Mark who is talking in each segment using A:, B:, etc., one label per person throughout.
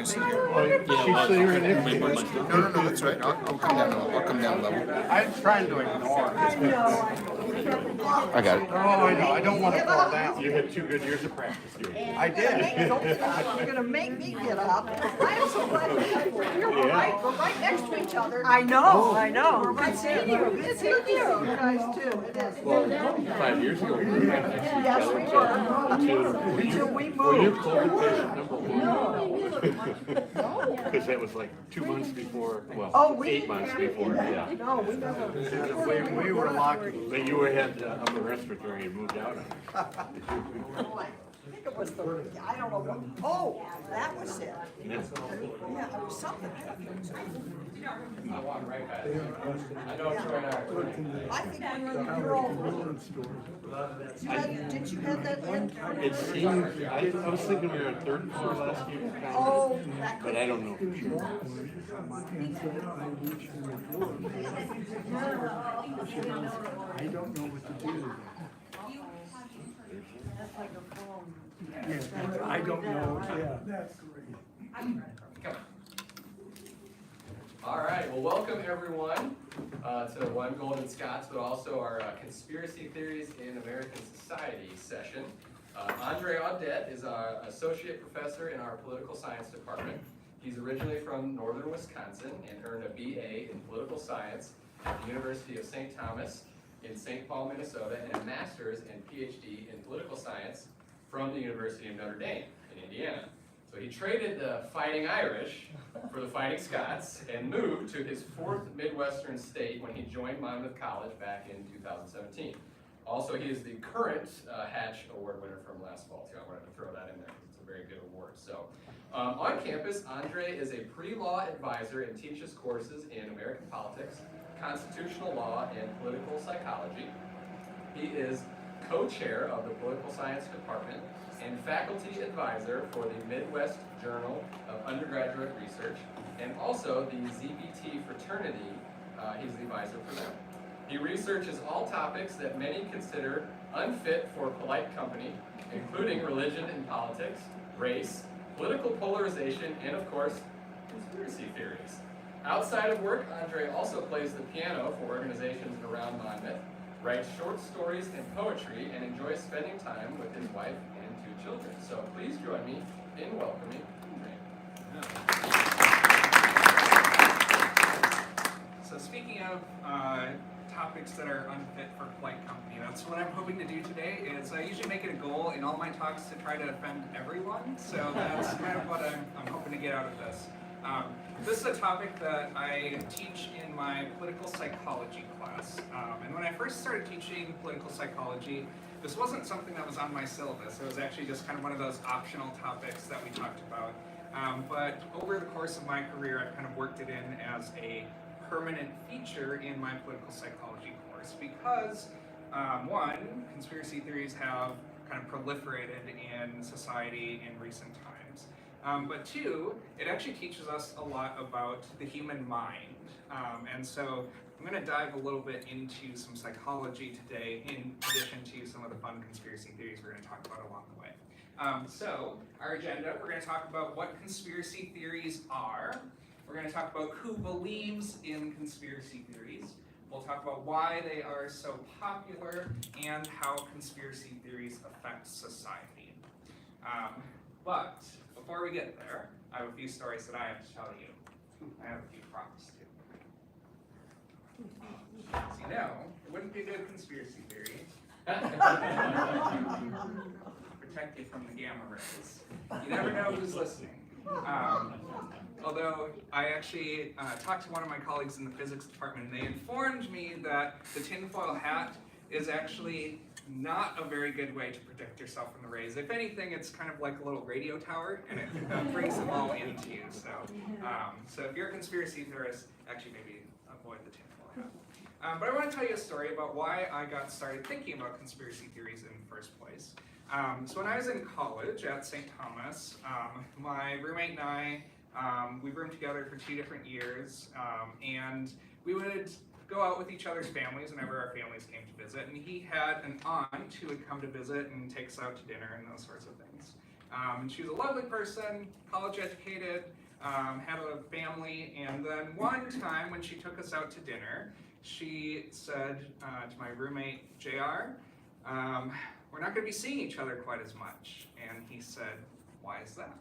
A: you sit here.
B: She's clearing it.
A: No, that's right. I'll come down. I'll come down level.
B: I'm trying to ignore it.
A: I got it.
B: Oh, I know. I don't want to fall down.
C: You had 2 good years of practice.
B: I did.
D: You're gonna make me get up. I'm so glad we're right next to each other. I know. We're right seeing you. Good seeing you guys too. It is.
C: Well, 5 years ago, we were right next to each
D: Yes,
C: other
D: we
C: until
D: we
C: were you
D: moved.
C: COVID patient number 1? Because that was like 2 months before, well,
D: Oh, we
C: 8
D: didn't
C: months
D: have
C: before, yeah.
D: No, we never.
B: We were lucky.
C: But you had upper respiratory and moved out on it.
D: I think it was the, I don't know what, oh, that was it. Yeah, it was something. I think when you're all, did you have that in?
C: It seemed, I was thinking we were on 3rd floor last year,
D: Oh, that
C: but I don't know for sure.
B: I don't know what to do with that. Yeah, I don't know, yeah. That's great.
E: All right, well, welcome everyone to One Golden Scots, but also our Conspiracy Theories in American Society session. Andre Audet is our associate professor in our political science department. He's originally from northern Wisconsin and earned a BA in political science at the University of St. Thomas in St. Paul, Minnesota, and a master's and PhD in political science from the University of Notre Dame in Indiana. So he traded the Fighting Irish for the Fighting Scots and moved to his 4th Midwestern state when he joined Monmouth College back in 2017. Also, he is the current Hatch Award winner from last fall, too. I wanted to throw that in there because it's a very good award. So, on campus, Andre is a pre-law advisor and teaches courses in American politics, constitutional law, and political psychology. He is co-chair of the political science department and faculty advisor for the Midwest Journal of Undergraduate Research, and also the ZBT fraternity. He's the advisor for them. He researches all topics that many consider unfit for polite company, including religion and politics, race, political polarization, and of course, conspiracy theories. Outside of work, Andre also plays the piano for organizations around Monmouth, writes short stories and poetry, and enjoys spending time with his wife and 2 children. So please join me in welcoming Andre.
F: So speaking of topics that are unfit for polite company, that's what I'm hoping to do today. Is I usually make it a goal in all my talks to try to offend everyone. So that's kind of what I'm hoping to get out of this. This is a topic that I teach in my political psychology class. And when I first started teaching political psychology, this wasn't something that was on my syllabus. It was actually just kind of one of those optional topics that we talked about. But over the course of my career, I've kind of worked it in as a permanent feature in my political psychology course because, one, conspiracy theories have kind of proliferated in society in recent times. But 2, it actually teaches us a lot about the human mind. And so I'm going to dive a little bit into some psychology today in addition to some of the fun conspiracy theories we're going to talk about along the way. So our agenda, we're going to talk about what conspiracy theories are. We're going to talk about who believes in conspiracy theories. We'll talk about why they are so popular and how conspiracy theories affect society. But before we get there, I have a few stories that I have to tell you. I have a few props too. As you know, it wouldn't be a good conspiracy theory. Protect you from the gamma rays. You never know who's listening. Although I actually talked to one of my colleagues in the physics department, and they informed me that the tinfoil hat is actually not a very good way to protect yourself from the rays. If anything, it's kind of like a little radio tower, and it brings them all into you. So if you're a conspiracy theorist, actually maybe avoid the tinfoil hat. But I want to tell you a story about why I got started thinking about conspiracy theories in the first place. So when I was in college at St. Thomas, my roommate and I, we roomed together for 2 different years, and we would go out with each other's families whenever our families came to visit, and he had an aunt who would come to visit and take us out to dinner and those sorts of things. She was a lovely person, college educated, had a family, and then one time when she took us out to dinner, she said to my roommate, JR, we're not going to be seeing each other quite as much. And he said, why is that?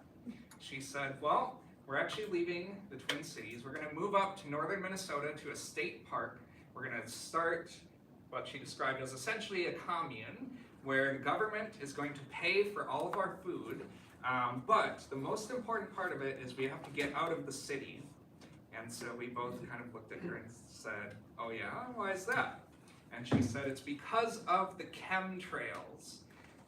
F: She said, well, we're actually leaving the Twin Cities. We're going to move up to northern Minnesota to a state park. We're going to start what she described as essentially a commune, where the government is going to pay for all of our food, but the most important part of it is we have to get out of the city. And so we both kind of looked at her and said, oh yeah, why is that? And she said, it's because of the chemtrails.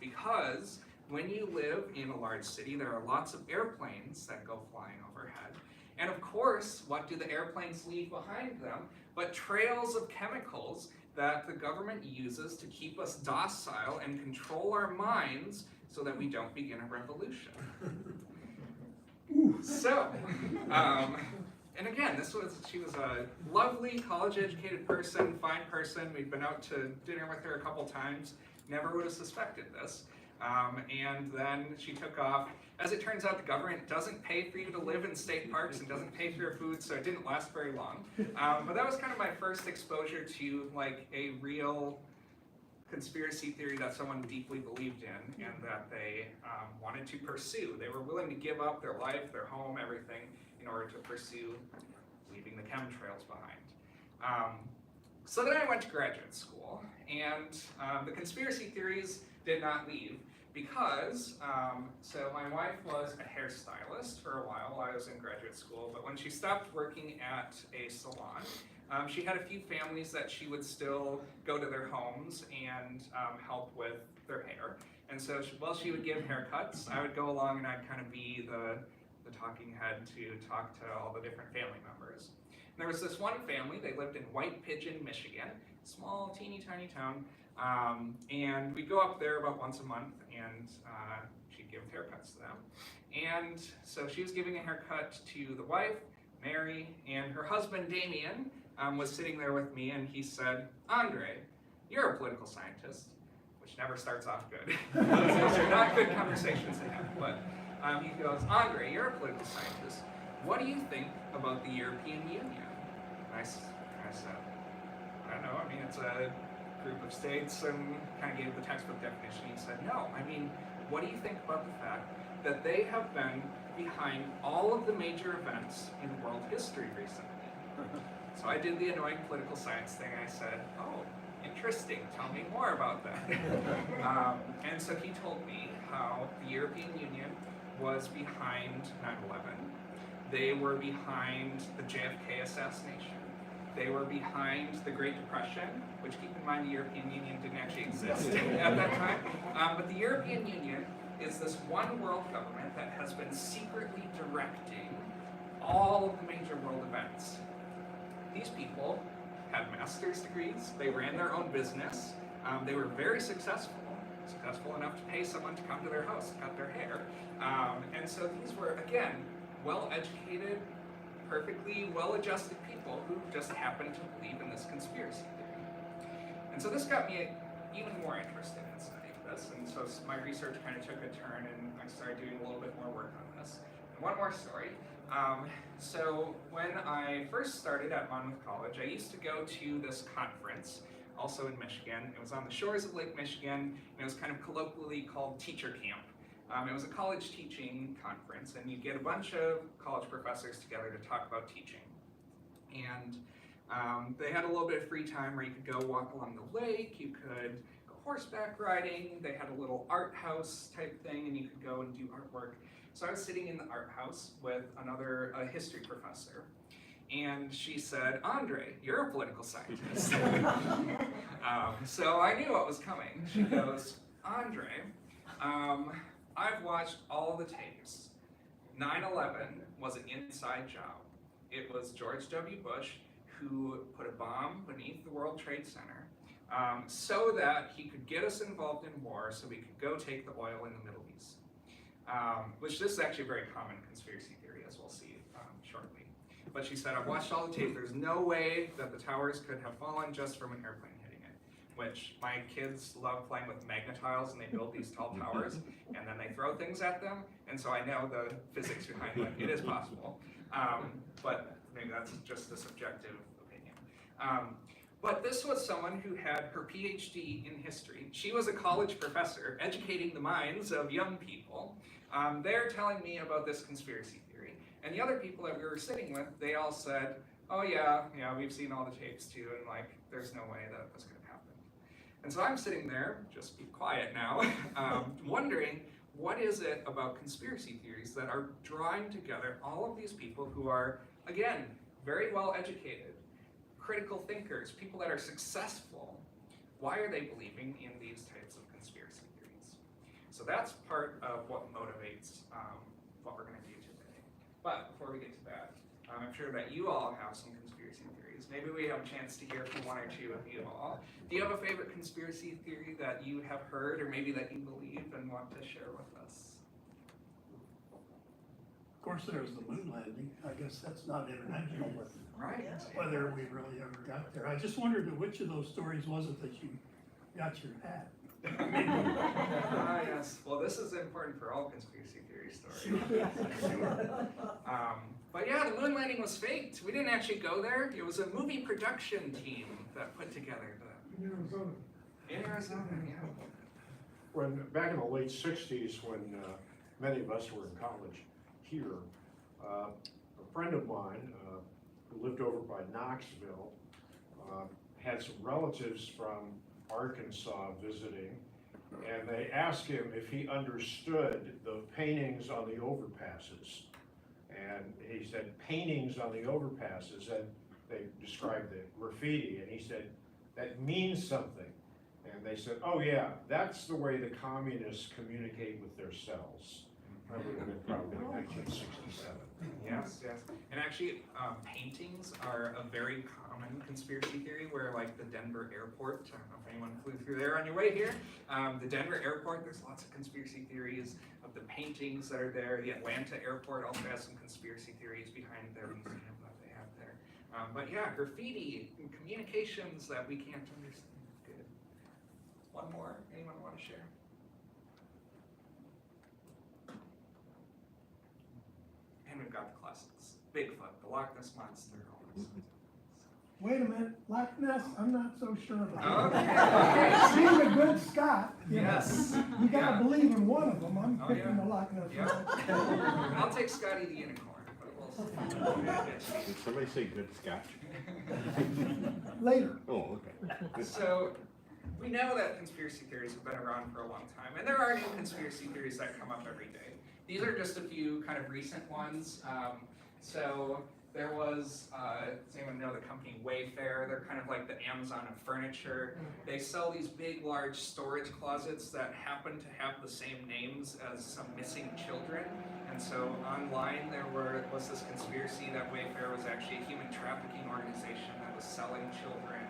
F: Because when you live in a large city, there are lots of airplanes that go flying overhead. And of course, what do the airplanes leave behind them but trails of chemicals that the government uses to keep us docile and control our minds so that we don't begin a revolution. So, and again, she was a lovely, college-educated person, fine person. We'd been out to dinner with her a couple times. Never would have suspected this. And then she took off. As it turns out, the government doesn't pay for you to live in state parks and doesn't pay for your food, so it didn't last very long. But that was kind of my first exposure to like a real conspiracy theory that someone deeply believed in and that they wanted to pursue. They were willing to give up their life, their home, everything in order to pursue leaving the chemtrails behind. So then I went to graduate school, and the conspiracy theories did not leave because, so my wife was a hairstylist for a while I was in graduate school, but when she stopped working at a salon, she had a few families that she would still go to their homes and help with their hair. And so while she would give haircuts, I would go along and I'd kind of be the talking head to talk to all the different family members. And there was this one family, they lived in White Pigeon, Michigan, small, teeny tiny town. And we'd go up there about once a month and she'd give haircuts to them. And so she was giving a haircut to the wife, Mary, and her husband, Damien, was sitting there with me, and he said, Andre, you're a political scientist, which never starts off good. Those are not good conversations to have. But he goes, Andre, you're a political scientist. What do you think about the European Union? And I said, I don't know, I mean, it's a group of states, and kind of gave the textbook definition. He said, no, I mean, what do you think about the fact that they have been behind all of the major events in world history recently? So I did the annoying political science thing. I said, oh, interesting, tell me more about that. And so he told me how the European Union was behind 9/11. They were behind the JFK assassination. They were behind the Great Depression, which, keep in mind, the European Union didn't actually exist at that time. But the European Union is this one world government that has been secretly directing all of the major world events. These people had master's degrees, they ran their own business, they were very successful enough to pay someone to come to their house, cut their hair. And so these were, again, well-educated, perfectly well-adjusted people who just happened to believe in this conspiracy theory. And so this got me even more interested in studying this, and so my research kind of took a turn and I started doing a little bit more work on this. And one more story. So when I first started at Monmouth College, I used to go to this conference, also in Michigan. It was on the shores of Lake Michigan, and it was kind of colloquially called Teacher Camp. It was a college teaching conference, and you'd get a bunch of college professors together to talk about teaching. And they had a little bit of free time where you could go walk along the lake, you could go horseback riding, they had a little art house type thing, and you could go and do artwork. So I was sitting in the art house with another history professor, and she said, Andre, you're a political scientist. So I knew what was coming. She goes, Andre, I've watched all the tapes. 9/11 was an inside job. It was George W. Bush who put a bomb beneath the World Trade Center so that he could get us involved in war so we could go take the oil in the Middle East. Which this is actually a very common conspiracy theory, as we'll see shortly. But she said, I've watched all the tape. There's no way that the towers could have fallen just from an airplane hitting it. which my kids love playing with magnetiles, and they build these tall towers, and then they throw things at them, and so I know the physics behind it. It is possible, but maybe that's just a subjective opinion. But this was someone who had her PhD in history. She was a college professor educating the minds of young people. They're telling me about this conspiracy theory. And the other people that we were sitting with, they all said, oh yeah, we've seen all the tapes too, and like, there's no way that was gonna happen. And so I'm sitting there, just be quiet now, wondering, what is it about conspiracy theories that are drawing together all of these people who are, again, very well educated, critical thinkers, people that are successful? Why are they believing in these types of conspiracy theories? So that's part of what motivates what we're going to do today. But before we get to that, I'm sure that you all have some conspiracy theories. Maybe we have a chance to hear from one or two of you all. Do you have a favorite conspiracy theory that you have heard, or maybe that you believe and want to share with us?
B: Of course, there was the moon landing. I guess that's not international, but
F: Right.
B: whether we really ever got there. I just wondered which of those stories was it that you got your hat?
F: Yes. Well, this is important for all conspiracy theory stories. But yeah, the moon landing was faked. We didn't actually go there. It was a movie production team that put together the. In Arizona, yeah.
G: Back in the late 60s, when many of us were in college here, a friend of mine who lived over by Knoxville had some relatives from Arkansas visiting, and they asked him if he understood the paintings on the overpasses. And he said, paintings on the overpasses, and they described the graffiti, and he said, that means something. And they said, oh yeah, that's the way the communists communicate with their cells. That would have been probably 1967.
F: Yes. And actually, paintings are a very common conspiracy theory where, like, the Denver airport, I don't know if anyone flew through there on your way here, the Denver airport, there's lots of conspiracy theories of the paintings that are there. The Atlanta airport also has some conspiracy theories behind their museum that they have there. But yeah, graffiti and communications that we can't understand. Good. One more, anyone want to share? And we've got the classics. Bigfoot, the Loch Ness Monster, all this.
H: Wait a minute, Loch Ness, I'm not so sure about.
F: Okay.
H: Being a good Scot, you know,
F: Yes.
H: you gotta believe in one of them. I'm
F: Oh,
H: picking
F: yeah.
H: the Loch Ness.
F: Yeah.
H: one.
F: I'll take Scotty the Unicorn, but we'll see.
C: Did somebody say good scotch?
H: Later.
C: Oh, okay.
F: So, we know that conspiracy theories have been around for a long time, and there are new conspiracy theories that come up every day. These are just a few kind of recent ones. So there was, does anyone know the company Wayfair? They're kind of like the Amazon of furniture. They sell these big, large storage closets that happen to have the same names as some missing children. And so online there was this conspiracy that Wayfair was actually a human trafficking organization that was selling children.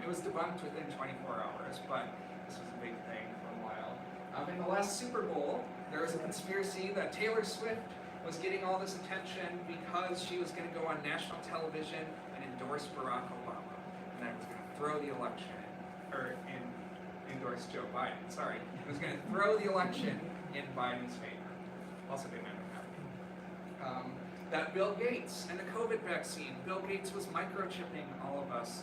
F: It was debunked within 24 hours, but this was a big thing for a while. In the last Super Bowl, there was a conspiracy that Taylor Swift was getting all this attention because she was going to go on national television and endorse Barack Obama, and that was going to throw the election endorse Joe Biden. Sorry, it was going to throw the election in Biden's favor. Also didn't end up happening. That Bill Gates and the COVID vaccine, Bill Gates was microchipping all of us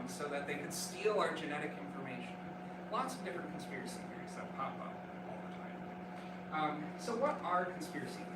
F: so that they could steal our genetic information. Lots of different conspiracy theories that pop up all the time. So what are conspiracy theories?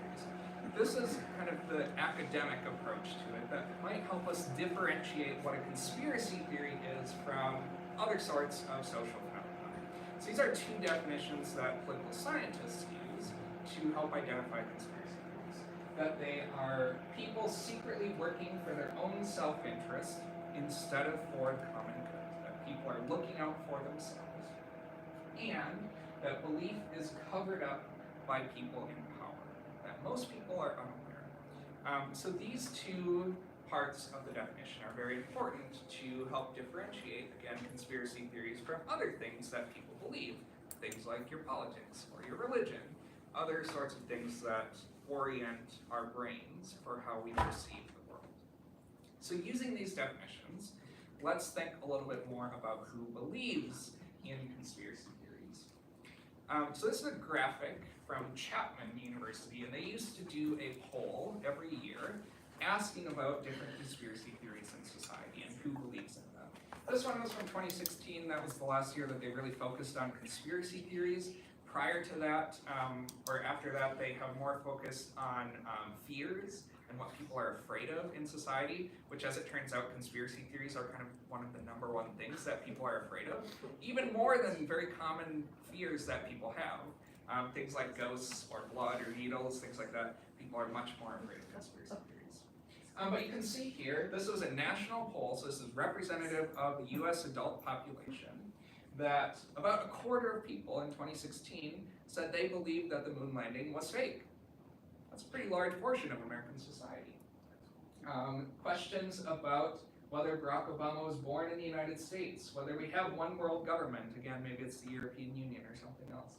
F: This is kind of the academic approach to it that might help us differentiate what a conspiracy theory is from other sorts of social phenomena. So these are two definitions that political scientists use to help identify conspiracy theories. That they are people secretly working for their own self-interest instead of for the common good. That people are looking out for themselves. And that belief is covered up by people in power. That most people are unaware. So these two parts of the definition are very important to help differentiate, again, conspiracy theories from other things that people believe. Things like your politics or your religion. Other sorts of things that orient our brains for how we perceive the world. So using these definitions, let's think a little bit more about who believes in conspiracy theories. So this is a graphic from Chapman University, and they used to do a poll every year asking about different conspiracy theories in society and who believes in them. This one was from 2016. That was the last year that they really focused on conspiracy theories. Prior to that, or after that, they have more focused on fears and what people are afraid of in society, which, as it turns out, conspiracy theories are kind of one of the #1 things that people are afraid of, even more than very common fears that people have. Things like ghosts or blood or needles, things like that, people are much more afraid of conspiracy theories. But you can see here, this was a national poll, so this is representative of the US adult population, that about a quarter of people in 2016 said they believed that the moon landing was fake. That's a pretty large portion of American society. Questions about whether Barack Obama was born in the United States, whether we have one world government, again, maybe it's the European Union or something else.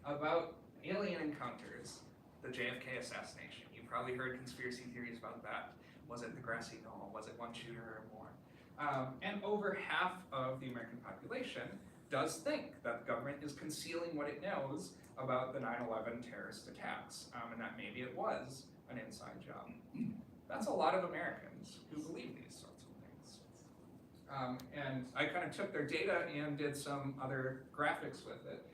F: About alien encounters, the JFK assassination. You probably heard conspiracy theories about that. Was it the grassy knoll? Was it one shooter or more? And over half of the American population does think that the government is concealing what it knows about the 9/11 terrorist attacks, and that maybe it was an inside job. That's a lot of Americans who believe these sorts of things. And I kind of took their data and did some other graphics with it.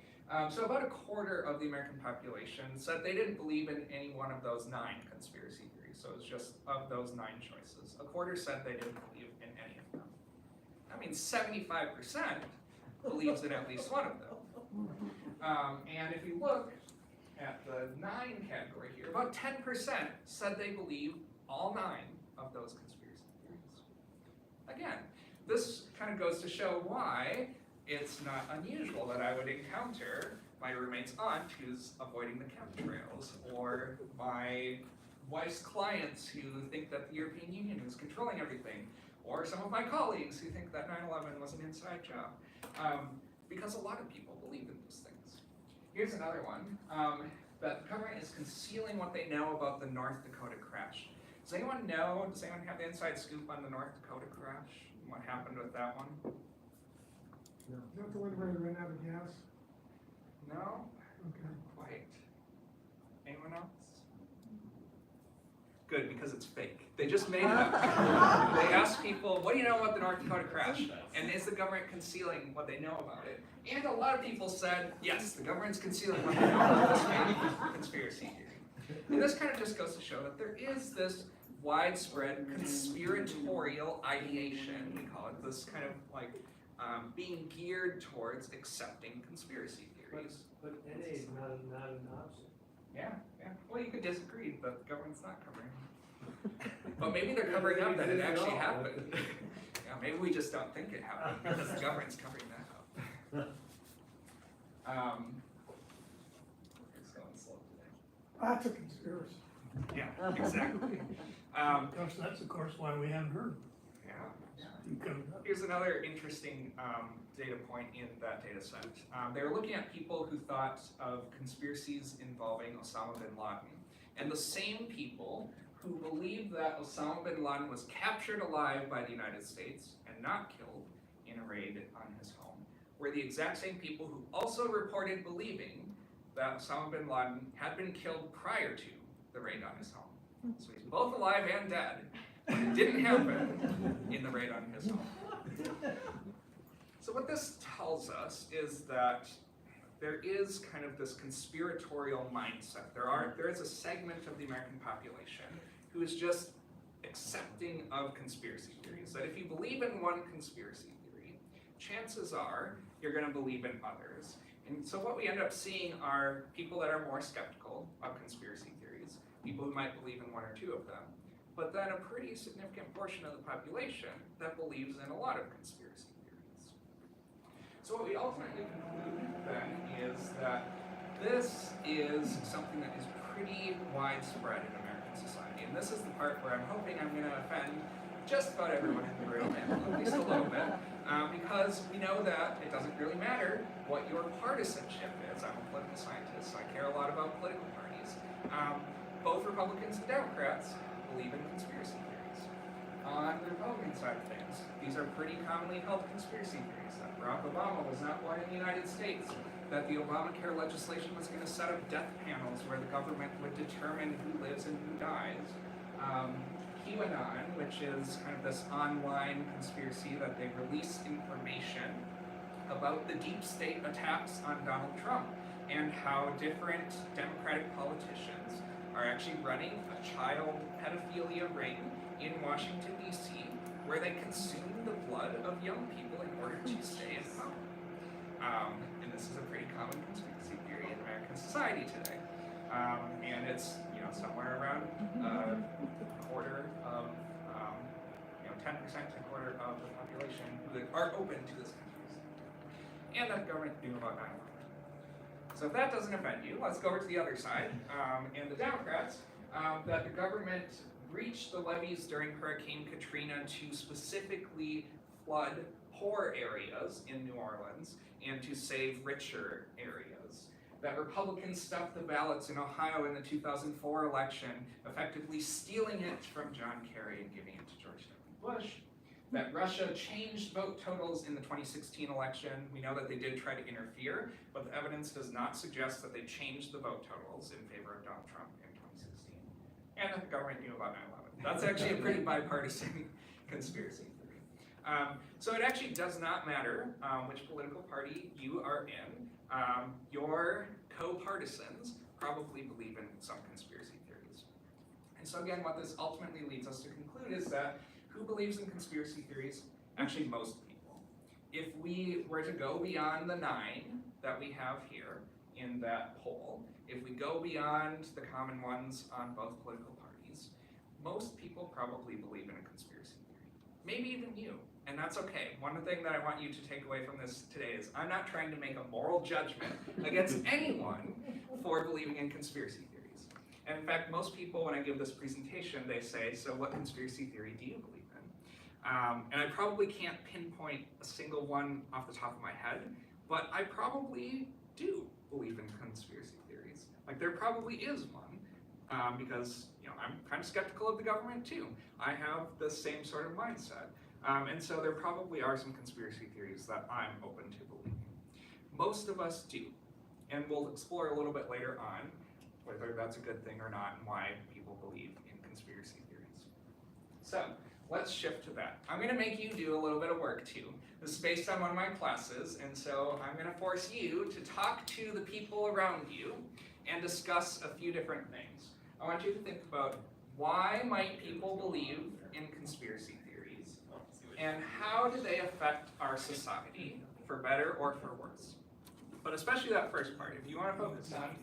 F: So about a quarter of the American population said they didn't believe in any one of those 9 conspiracy theories. So it's just of those 9 choices. A quarter said they didn't believe in any of them. That means 75% believes in at least one of them. And if you look at the 9 category here, about 10% said they believe all 9 of those conspiracy theories. Again, this kind of goes to show why it's not unusual that I would encounter my roommate's aunt who's avoiding the chemtrails, or my wife's clients who think that the European Union is controlling everything, or some of my colleagues who think that 9/11 was an inside job. Because a lot of people believe in those things. Here's another one, that the government is concealing what they know about the North Dakota crash. Does anyone know, does anyone have the inside scoop on the North Dakota crash? What happened with that one?
H: Is that the one where they ran out of gas?
F: No?
H: Okay.
F: Quite. Anyone else? Good, because it's fake. They just made it up. They asked people, what do you know about the North Dakota crash? And is the government concealing what they know about it? And a lot of people said, yes, the government's concealing what they know about this fake conspiracy theory. And this kind of just goes to show that there is this widespread conspiratorial ideation, we call it, this kind of like being geared towards accepting conspiracy theories.
I: But NA is not an option.
F: Yeah. Well, you could disagree, but the government's not covering it. But maybe they're covering up that it actually happened. Yeah, maybe we just don't think it happened because the government's covering that up. It's going slow today.
H: That's a conspiracy.
F: Yeah, exactly.
B: Gosh, that's of course why we haven't heard.
F: Yeah.
B: You covered up.
F: Here's another interesting data point in that data set. They were looking at people who thought of conspiracies involving Osama bin Laden. And the same people who believed that Osama bin Laden was captured alive by the United States and not killed in a raid on his home were the exact same people who also reported believing that Osama bin Laden had been killed prior to the raid on his home. So he's both alive and dead, but it didn't happen in the raid on his home. So what this tells us is that there is kind of this conspiratorial mindset. There is a segment of the American population who is just accepting of conspiracy theories. That if you believe in one conspiracy theory, chances are you're going to believe in others. And so what we end up seeing are people that are more skeptical of conspiracy theories, people who might believe in one or two of them, but then a pretty significant portion of the population that believes in a lot of conspiracy theories. So what we ultimately conclude then is that this is something that is pretty widespread in American society. And this is the part where I'm hoping I'm going to offend just about everyone in the room, and at least a little bit, because we know that it doesn't really matter what your partisanship is. I'm a political scientist, so I care a lot about political parties. Both Republicans and Democrats believe in conspiracy theories. on the Republican side of things, these are pretty commonly held conspiracy theories that Barack Obama was not born in the United States, that the Obamacare legislation was going to set up death panels where the government would determine who lives and who dies. QAnon, which is kind of this online conspiracy that they release information about the deep state attacks on Donald Trump and how different Democratic politicians are actually running a child pedophilia ring in Washington, D.C., where they consume the blood of young people in order to stay in power. And this is a pretty common conspiracy theory in American society today. And it's, somewhere around a quarter of, 10% to a quarter of the population who are open to this conspiracy. And that the government knew about 9/11. So if that doesn't offend you, let's go over to the other side. And the Democrats, that the government breached the levees during Hurricane Katrina to specifically flood poor areas in New Orleans and to save richer areas. That Republicans stuffed the ballots in Ohio in the 2004 election, effectively stealing it from John Kerry and giving it to George W. Bush. That Russia changed vote totals in the 2016 election. We know that they did try to interfere, but the evidence does not suggest that they changed the vote totals in favor of Donald Trump in 2016. And that the government knew about 9/11. That's actually a pretty bipartisan conspiracy theory. So it actually does not matter which political party you are in. Your co-partisans probably believe in some conspiracy theories. And so again, what this ultimately leads us to conclude is that who believes in conspiracy theories? Actually, most people. If we were to go beyond the 9 that we have here in that poll, if we go beyond the common ones on both political parties, most people probably believe in a conspiracy theory. Maybe even you, and that's okay. One thing that I want you to take away from this today is I'm not trying to make a moral judgment against anyone for believing in conspiracy theories. And in fact, most people, when I give this presentation, they say, so what conspiracy theory do you believe in? And I probably can't pinpoint a single one off the top of my head, but I probably do believe in conspiracy theories. Like there probably is one, because I'm kind of skeptical of the government too. I have the same sort of mindset. And so there probably are some conspiracy theories that I'm open to believing. Most of us do. And we'll explore a little bit later on whether that's a good thing or not and why people believe in conspiracy theories. So let's shift to that. I'm going to make you do a little bit of work too. This is based on one of my classes, and so I'm going to force you to talk to the people around you and discuss a few different things. I want you to think about why might people believe in conspiracy theories, and how do they affect our society, for better or for worse? But especially that first part, if you want to focus on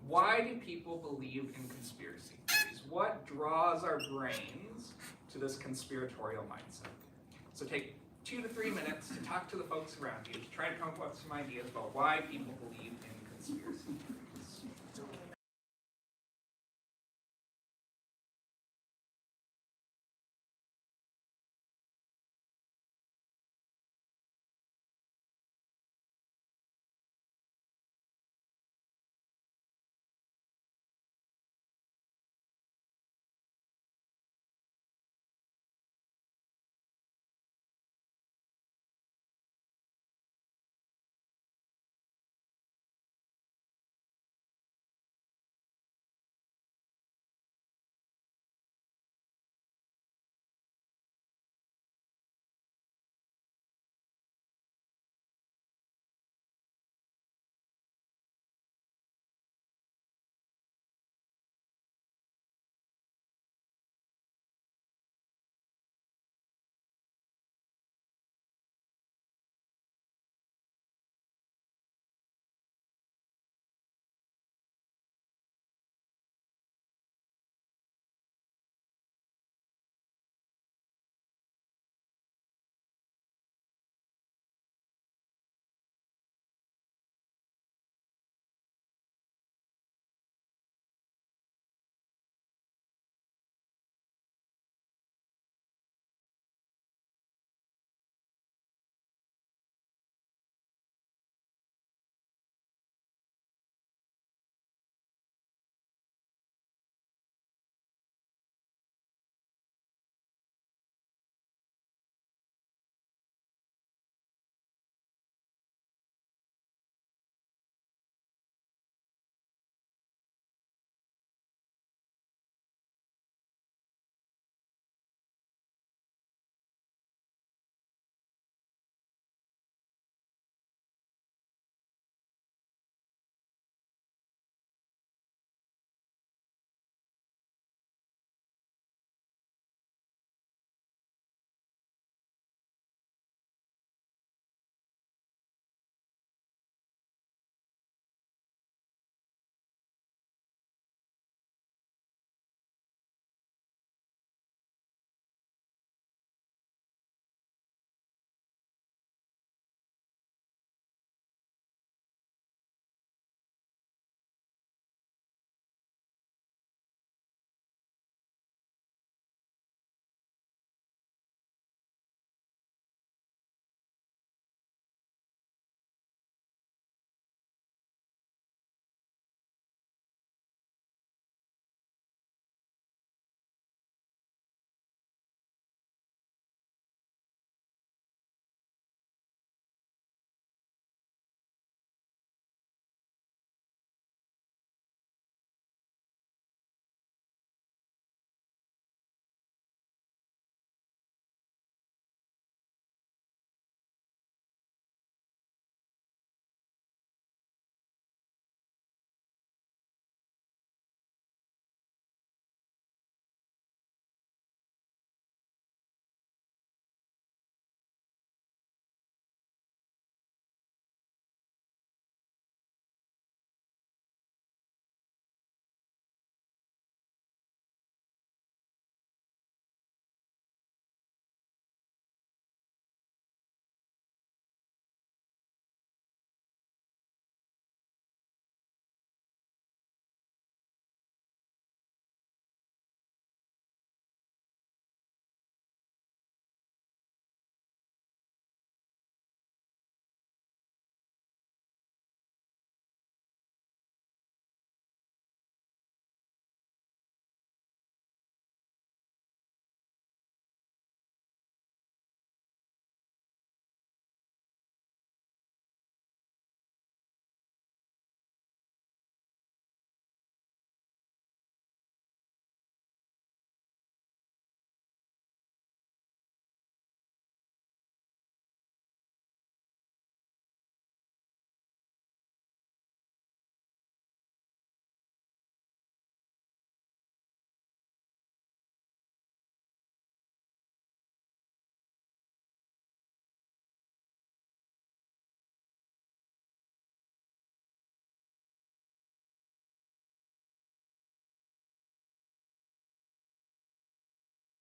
F: why do people believe in conspiracy theories? What draws our brains to this conspiratorial mindset? So take 2 to 3 minutes to talk to the folks around you, to try to come up with some ideas about why people believe in conspiracy theories.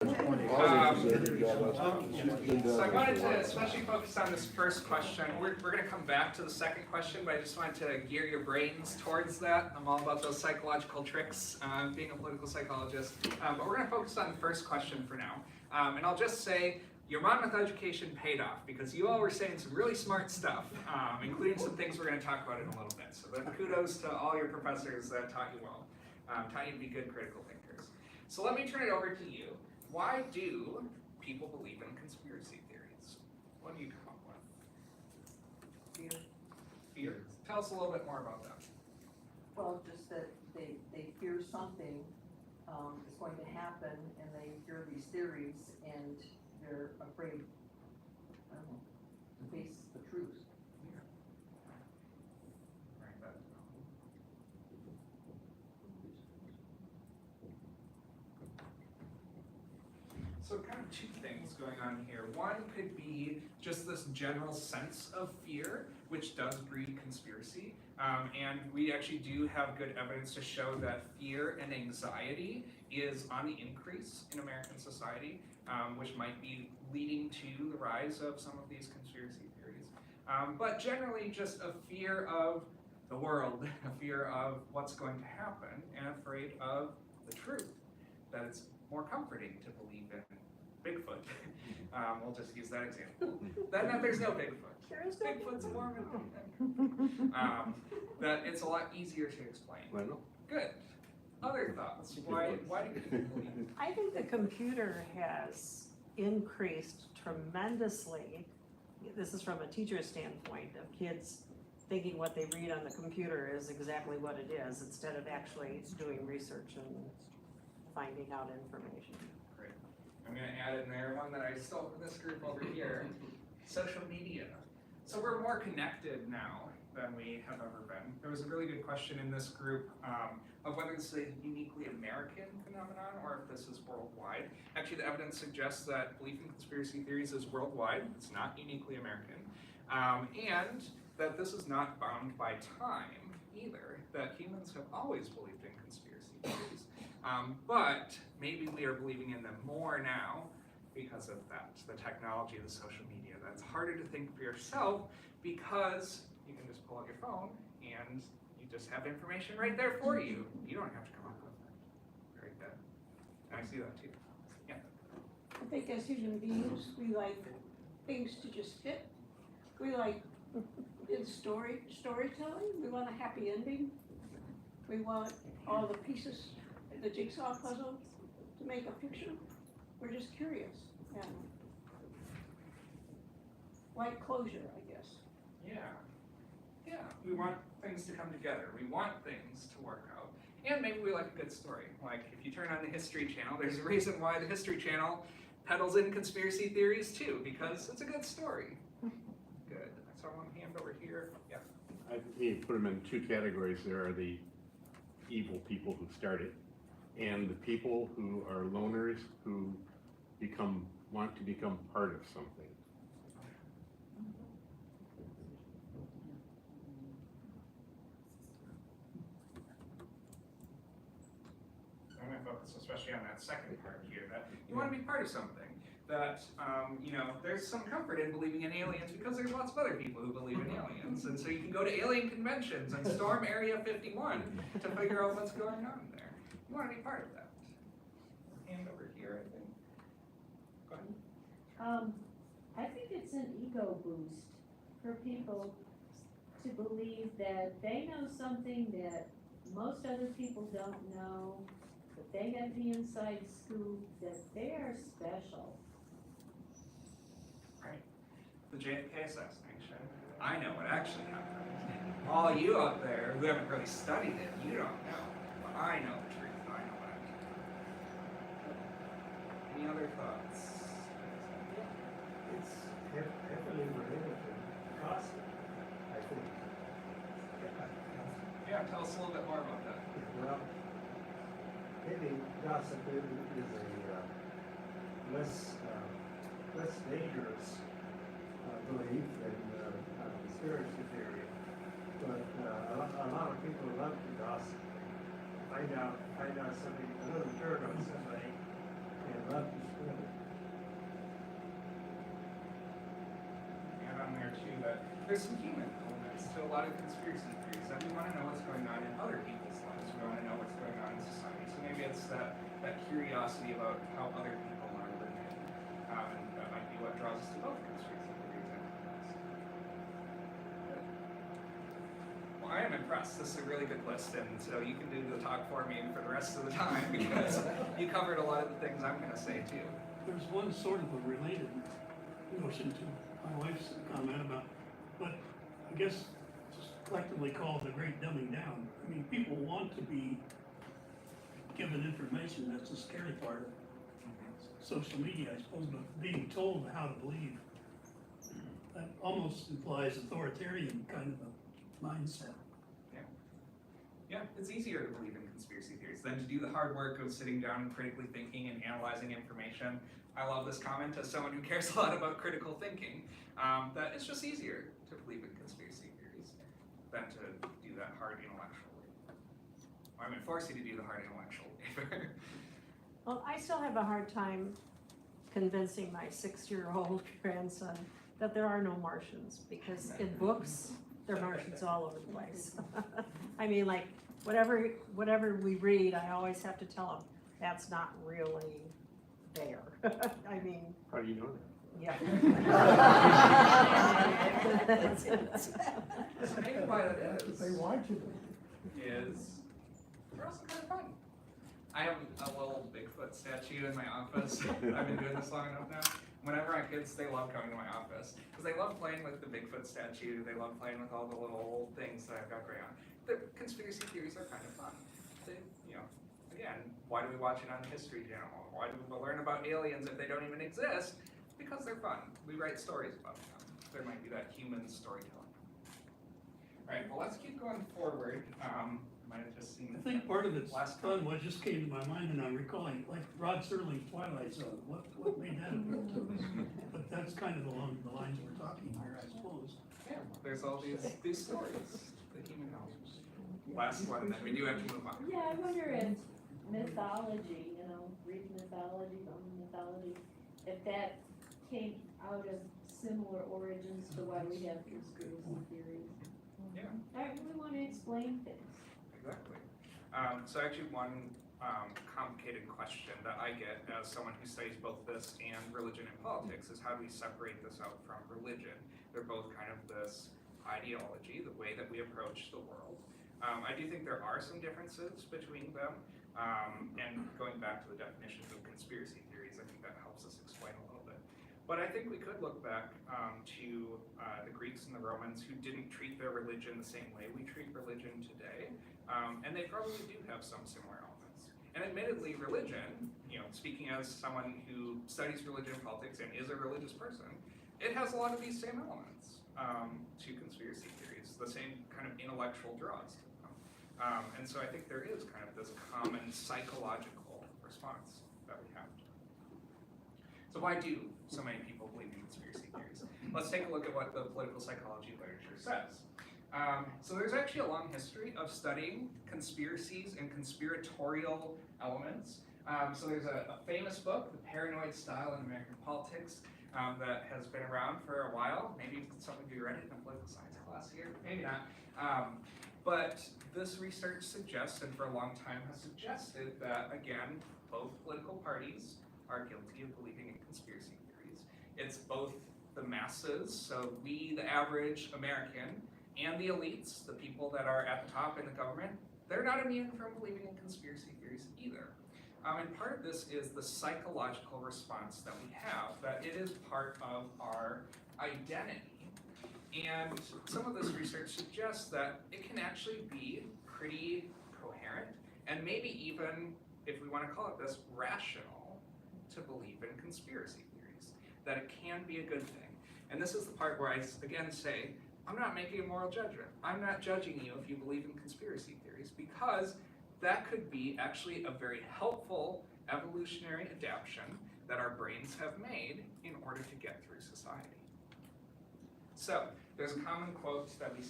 F: So I wanted to especially focus on this first question. We're going to come back to the second question, but I just wanted to gear your brains towards that. I'm all about those psychological tricks, being a political psychologist. But we're going to focus on the first question for now. And I'll just say, your Monmouth education paid off because you all were saying some really smart stuff, including some things we're going to talk about in a little bit. So kudos to all your professors that taught you well, taught you to be good critical thinkers. So let me turn it over to you. Why do people believe in conspiracy theories? What do you come up with? Fear. Tell us a little bit more about that.
D: Well, just that they fear something is going to happen, and they hear these theories, and they're afraid, I don't know, to face the truth.
F: So kind of two things going on here. One could be just this general sense of fear, which does breed conspiracy. And we actually do have good evidence to show that fear and anxiety is on the increase in American society, which might be leading to the rise of some of these conspiracy theories. But generally just a fear of the world, a fear of what's going to happen, and afraid of the truth, that it's more comforting to believe in Bigfoot. We'll just use that example. Then there's no Bigfoot. Bigfoot's Mormon. That it's a lot easier to explain.
C: I know.
F: Good. Other thoughts? Why do people believe?
J: I think the computer has increased tremendously. This is from a teacher's standpoint of kids thinking what they read on the computer is exactly what it is instead of actually doing research and finding out information.
F: Great. I'm going to add in there one that I stole from this group over here, social media. So we're more connected now than we have ever been. There was a really good question in this group of whether this is a uniquely American phenomenon or if this is worldwide. Actually, the evidence suggests that belief in conspiracy theories is worldwide. It's not uniquely American. And that this is not bound by time either, that humans have always believed in conspiracy theories. But maybe we are believing in them more now because of that, the technology, the social media. That's harder to think for yourself because you can just pull out your phone and you just have information right there for you. You don't have to come up with it. Very good. And I see that too. Yeah.
K: I think as human beings, we like things to just fit. We like in storytelling. We want a happy ending. We want all the pieces, the jigsaw puzzle, to make a picture. We're just curious. Yeah. Like closure, I guess.
F: Yeah. Yeah. We want things to come together. We want things to work out. And maybe we like a good story. Like if you turn on the History Channel, there's a reason why the History Channel peddles in conspiracy theories too, because it's a good story. Good. I saw one hand over here. Yeah.
C: I think you put them in two categories. There are the evil people who start it, and the people who are loners who want to become part of something.
F: I'm going to focus especially on that second part here, that you want to be part of something. That, there's some comfort in believing in aliens because there's lots of other people who believe in aliens. And so you can go to alien conventions and storm Area 51 to figure out what's going on there. You want to be part of that. Hand over here, I think. Go ahead.
L: I think it's an ego boost for people to believe that they know something that most other people don't know, that they have the inside scoop, that they are special.
F: Right. The JFK assassination. I know what actually happened. All you out there who haven't really studied it, you don't know. But I know the truth. I know what actually happened. Any other thoughts?
I: It's heavily related to gossip, I think.
F: Yeah, tell us a little bit more about that.
I: Well, maybe gossip is a less dangerous belief than conspiracy theory. But a lot of people love to gossip. Find out something, a little dirt on somebody, and love to
F: that there's some human elements to a lot of conspiracy theories, that we want to know what's going on in other people's lives. We want to know what's going on in society. So maybe it's that curiosity about how other people are living. And that might be what draws us to both conspiracy theories and ethics. Well, I am impressed. This is a really good list, and so you can do the talk for me for the rest of the time because you covered a lot of the things I'm going to say too.
B: There's one sort of a related notion to my wife's comment about, but I guess just collectively called the great dumbing down. I mean, people want to be given information. That's the scary part of social media, I suppose, but being told how to believe, that almost implies authoritarian kind of a mindset.
F: Yeah, it's easier to believe in conspiracy theories than to do the hard work of sitting down and critically thinking and analyzing information. I love this comment as someone who cares a lot about critical thinking, that it's just easier to believe in conspiracy theories than to do that hard intellectual labor. I'm gonna force you to do the hard intellectual labor.
J: Well, I still have a hard time convincing my 6-year-old grandson that there are no Martians, because in books, there are Martians all over the place. I mean, like, whatever we read, I always have to tell him, that's not really there. I mean.
C: How do you know that?
J: Yeah.
F: So maybe why that is,
H: They want you to.
F: they're also kind of fun. I have a little Bigfoot statue in my office. I've been doing this long enough now. Whenever my kids, they love coming to my office because they love playing with the Bigfoot statue. They love playing with all the little things that I've got going on. The conspiracy theories are kind of fun. They, again, why do we watch it on the History Channel? Why do we learn about aliens if they don't even exist? Because they're fun. We write stories about them. There might be that human storytelling. All right, well, let's keep going forward. Might have just seen.
B: I think part of it's
F: last
B: fun. What just came to my mind, and I'm recalling, like Rod Serling's Twilight Zone. What made that appeal to us? But that's kind of along the lines we're talking here, I suppose.
F: Yeah, there's all these stories, the human element. Last one, then we do have to move on.
L: Yeah, I wonder if mythology, Greek mythology, Roman mythology, if that came out of similar origins to why we have conspiracy theories.
F: Yeah.
L: I really want to explain things.
F: Exactly. So actually one complicated question that I get as someone who studies both this and religion and politics is how do we separate this out from religion? They're both kind of this ideology, the way that we approach the world. I do think there are some differences between them. And going back to the definitions of conspiracy theories, I think that helps us explain a little bit. But I think we could look back to the Greeks and the Romans who didn't treat their religion the same way we treat religion today. And they probably do have some similar elements. And admittedly, religion, speaking as someone who studies religion and politics and is a religious person, it has a lot of these same elements to conspiracy theories, the same kind of intellectual draws to them. And so I think there is kind of this common psychological response that we have to it. So why do so many people believe in conspiracy theories? Let's take a look at what the political psychology literature says. So there's actually a long history of studying conspiracies and conspiratorial elements. So there's a famous book, The Paranoid Style in American Politics, that has been around for a while. Maybe some of you read it in a political science class here, maybe not. But this research suggests, and for a long time has suggested, that again, both political parties are guilty of believing in conspiracy theories. It's both the masses, so we, the average American, and the elites, the people that are at the top in the government, they're not immune from believing in conspiracy theories either. And part of this is the psychological response that we have, that it is part of our identity. And some of this research suggests that it can actually be pretty coherent, and maybe even, if we want to call it this, rational to believe in conspiracy theories, that it can be a good thing. And this is the part where I, again, say, I'm not making a moral judgment. I'm not judging you if you believe in conspiracy theories, because that could be actually a very helpful evolutionary adaptation that our brains have made in order to get through society. So there's a common quote that we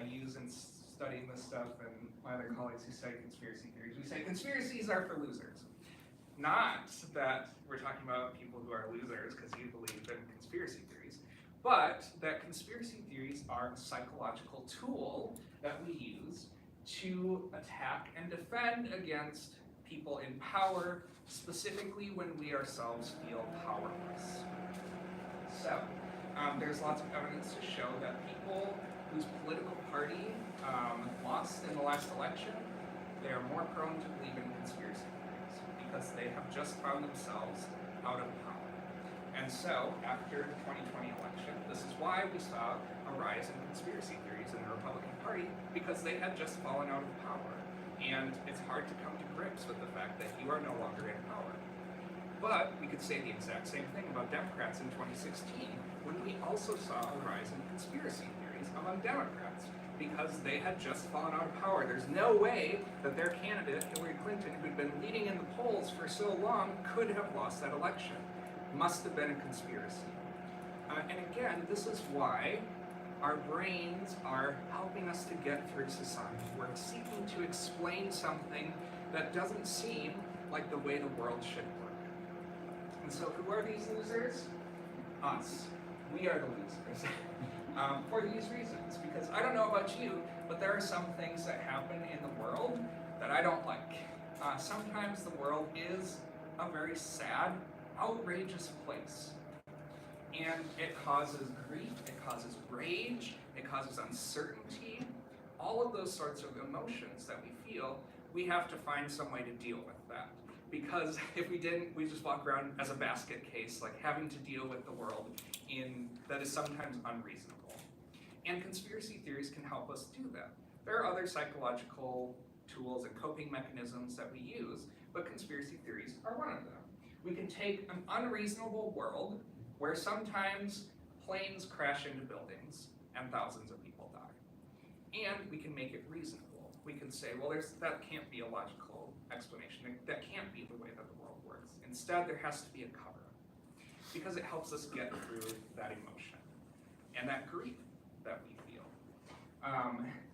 F: use in studying this stuff, and my other colleagues who study conspiracy theories, we say conspiracies are for losers. Not that we're talking about people who are losers because you believe in conspiracy theories, but that conspiracy theories are a psychological tool that we use to attack and defend against people in power, specifically when we ourselves feel powerless. So, there's lots of evidence to show that people whose political party lost in the last election, they are more prone to believe in conspiracy theories because they have just found themselves out of power. And so, after the 2020 election, this is why we saw a rise in conspiracy theories in the Republican Party, because they had just fallen out of power. And it's hard to come to grips with the fact that you are no longer in power. But we could say the exact same thing about Democrats in 2016, when we also saw a rise in conspiracy theories among Democrats, because they had just fallen out of power. There's no way that their candidate, Hillary Clinton, who'd been leading in the polls for so long, could have lost that election. Must have been a conspiracy. And again, this is why our brains are helping us to get through society. We're seeking to explain something that doesn't seem like the way the world should work. And so who are these losers? Us. We are the losers. For these reasons. Because I don't know about you, but there are some things that happen in the world that I don't like. Sometimes the world is a very sad, outrageous place. And it causes grief, it causes rage, it causes uncertainty. All of those sorts of emotions that we feel, we have to find some way to deal with that. Because if we didn't, we just walk around as a basket case, like having to deal with the world that is sometimes unreasonable. And conspiracy theories can help us do that. There are other psychological tools and coping mechanisms that we use, but conspiracy theories are one of them. We can take an unreasonable world where sometimes planes crash into buildings and thousands of people die. And we can make it reasonable. We can say, well, that can't be a logical explanation. That can't be the way that the world works. Instead, there has to be a cover-up, because it helps us get through that emotion and that grief that we feel.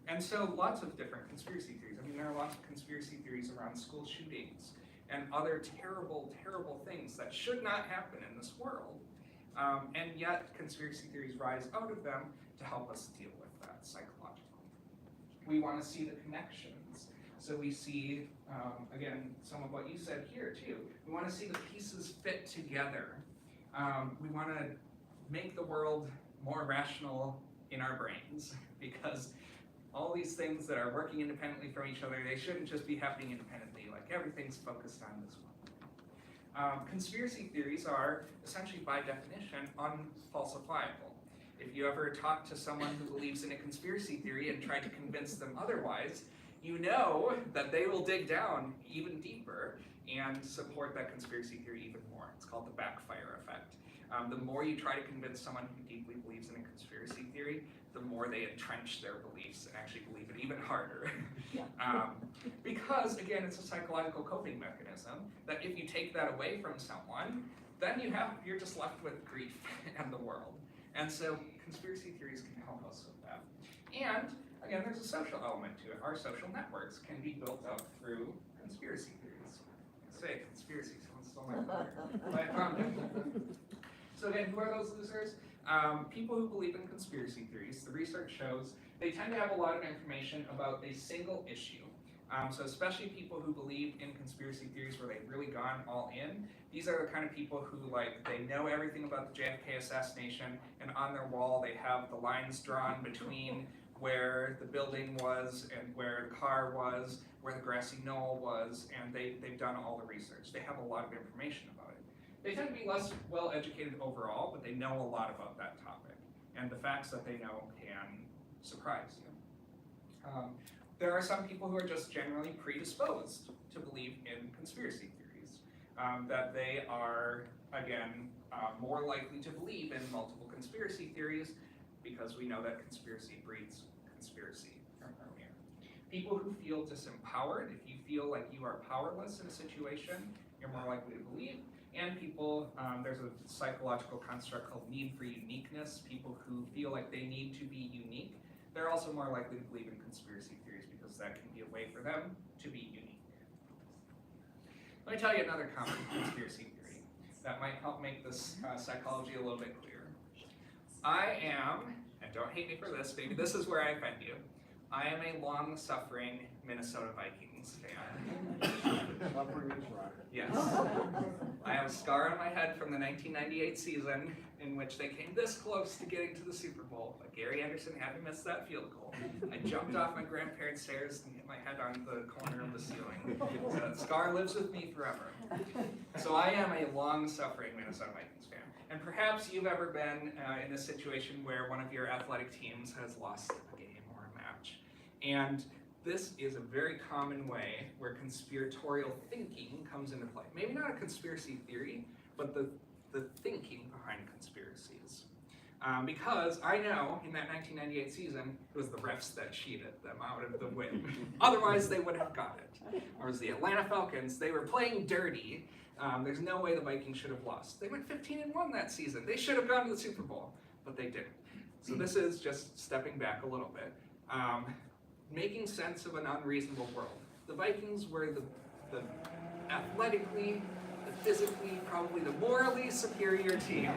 F: And so lots of different conspiracy theories. I mean, there are lots of conspiracy theories around school shootings and other terrible, terrible things that should not happen in this world. And yet, conspiracy theories rise out of them to help us deal with that psychologically. We want to see the connections. So we see, again, some of what you said here too. We want to see the pieces fit together. We want to make the world more rational in our brains, because all these things that are working independently from each other, they shouldn't just be happening independently, like everything's focused on this one. Conspiracy theories are essentially, by definition, unfalsifiable. If you ever talk to someone who believes in a conspiracy theory and try to convince them otherwise, you know that they will dig down even deeper and support that conspiracy theory even more. It's called the backfire effect. The more you try to convince someone who deeply believes in a conspiracy theory, the more they entrench their beliefs and actually believe it even harder. Because, again, it's a psychological coping mechanism that if you take that away from someone, then you're just left with grief and the world. And so conspiracy theories can help us with that. And, again, there's a social element to it. Our social networks can be built up through conspiracy theories. I say conspiracy, someone stole my word. So again, who are those losers? People who believe in conspiracy theories. The research shows they tend to have a lot of information about a single issue. So especially people who believe in conspiracy theories where they've really gone all in, these are the kind of people who, like, they know everything about the JFK assassination, and on their wall they have the lines drawn between where the building was and where the car was, where the grassy knoll was, and they've done all the research. They have a lot of information about it. They tend to be less well educated overall, but they know a lot about that topic. And the facts that they know can surprise you. There are some people who are just generally predisposed to believe in conspiracy theories. That they are, again, more likely to believe in multiple conspiracy theories, because we know that conspiracy breeds conspiracy from earlier. People who feel disempowered, if you feel like you are powerless in a situation, you're more likely to believe. And people, there's a psychological construct called need for uniqueness. People who feel like they need to be unique, they're also more likely to believe in conspiracy theories, because that can be a way for them to be unique. Let me tell you another common conspiracy theory that might help make this psychology a little bit clearer. I am, and don't hate me for this, maybe this is where I offend you. I am a long-suffering Minnesota Vikings fan.
G: Suffering is right.
F: Yes. I have a scar on my head from the 1998 season in which they came this close to getting to the Super Bowl, but Gary Anderson had to miss that field goal. I jumped off my grandparents' stairs and hit my head on the corner of the ceiling. So that scar lives with me forever. So I am a long-suffering Minnesota Vikings fan. And perhaps you've ever been in a situation where one of your athletic teams has lost a game or a match. And this is a very common way where conspiratorial thinking comes into play. Maybe not a conspiracy theory, but the thinking behind conspiracies. Because I know in that 1998 season, it was the refs that cheated them out of the win. Otherwise, they would have got it. Or it was the Atlanta Falcons. They were playing dirty. There's no way the Vikings should have lost. They went 15-1 that season. They should have gone to the Super Bowl, but they didn't. So this is just stepping back a little bit. Making sense of an unreasonable world. The Vikings were the athletically, the physically, probably the morally superior team,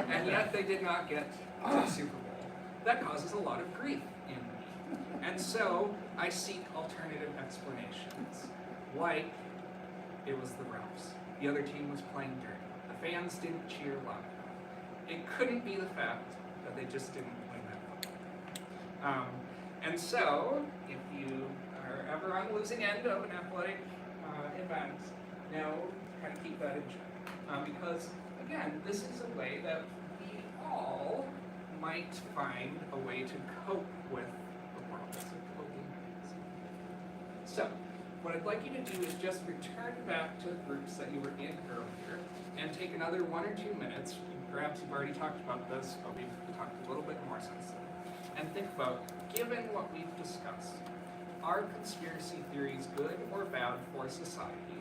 F: and yet they did not get to the Super Bowl. That causes a lot of grief in me. And so I seek alternative explanations, like it was the refs. The other team was playing dirty. The fans didn't cheer loud enough. It couldn't be the fact that they just didn't win that football. And so, if you are ever on the losing end of an athletic event, kind of keep that in check. Because, again, this is a way that we all might find a way to cope with the world. It's a coping mechanism. So, what I'd like you to do is just return back to the groups that you were in earlier and take another 1 or 2 minutes. Perhaps you've already talked about this, but we've talked a little bit more since then. And think about, given what we've discussed, are conspiracy theories good or bad for society?